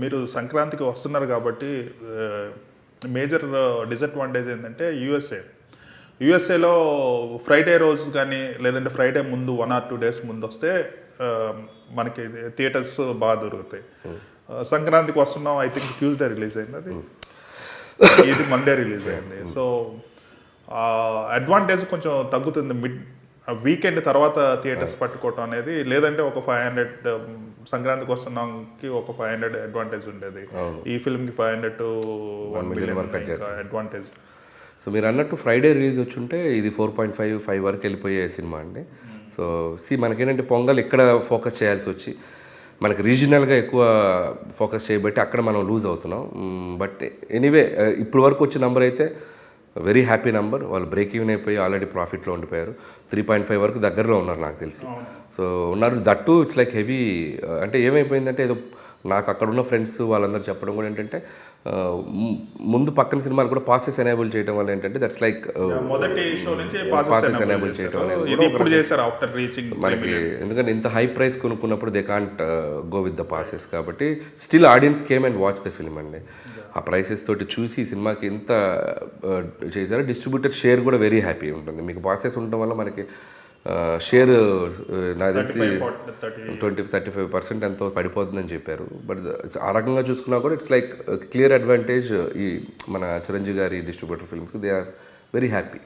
మీరు సంక్రాంతికి వస్తున్నారు కాబట్టి మేజర్ డిసడ్వాంటేజ్ ఏంటంటే యూఎస్ఏలో ఫ్రైడే రోజు కానీ లేదంటే ఫ్రైడే ముందు 1 or 2 days ముందు వస్తే మనకి థియేటర్స్ బాగా దొరుకుతాయి. సంక్రాంతికి వస్తున్నాం, ఐ థింక్ ట్యూస్డే రిలీజ్ అయింది, అది ఇది మండే రిలీజ్ అయింది. సో అడ్వాంటేజ్ కొంచెం తగ్గుతుంది వీకెండ్ తర్వాత థియేటర్స్ పట్టుకోవటం అనేది. లేదంటే ఒక 500 సంక్రాంతికి వస్తున్నాంకి ఒక 500 అడ్వాంటేజ్ ఉండేది, ఈ ఫిల్మ్కి 500 to 1 million అడ్వాంటేజ్. సో మీరు అన్నట్టు ఫ్రైడే రిలీజ్ వచ్చుంటే ఇది 4.5 వరకు వెళ్ళిపోయే సినిమా అండి. సో మనకేంటంటే పొంగల్ ఇక్కడ ఫోకస్ చేయాల్సి వచ్చి మనకి రీజనల్గా ఎక్కువ ఫోకస్ చేయబట్టి అక్కడ మనం లూజ్ అవుతున్నాం. బట్ ఎనీవే ఇప్పుడు వరకు వచ్చే నెంబర్ అయితే వెరీ హ్యాపీ నెంబర్. వాళ్ళు బ్రేక్ ఈవెన్ అయిపోయి ఆల్రెడీ ప్రాఫిట్లో ఉండిపోయారు. 3.5 వరకు దగ్గరలో ఉన్నారు నాకు తెలిసి. సో ఉన్నారు దట్టు ఇట్స్ లైక్ హెవీ. అంటే ఏమైపోయిందంటే ఏదో నాకు అక్కడ ఉన్న ఫ్రెండ్స్ వాళ్ళందరూ చెప్పడం కూడా ఏంటంటే ముందు పక్కన సినిమాలు కూడా పాసెస్ ఎనేబుల్ చేయడం వల్ల ఏంటంటే దట్స్ లైక్ పాసెస్ ఎనేబుల్ చేయడం అనేది మనకి, ఎందుకంటే ఇంత హై ప్రైస్ కొనుక్కున్నప్పుడు they can't go with the passes. కాబట్టి still audiences came and watch the film అండి. ఆ ప్రైసెస్ తోటి చూసి సినిమాకి ఎంత చేశారో. డిస్ట్రిబ్యూటర్ షేర్ కూడా వెరీ హ్యాపీ ఉంటుంది. మీకు పాసెస్ ఉండడం వల్ల మనకి షేర్ నాకు తెలిసి 20-35% ఎంతో పడిపోతుందని చెప్పారు. బట్ ఆ రకంగా చూసుకున్నా కూడా ఇట్స్ లైక్ క్లియర్ అడ్వాంటేజ్ ఈ మన చిరంజీవి గారి డిస్ట్రిబ్యూటర్ ఫిల్మ్స్కి. They are very happy.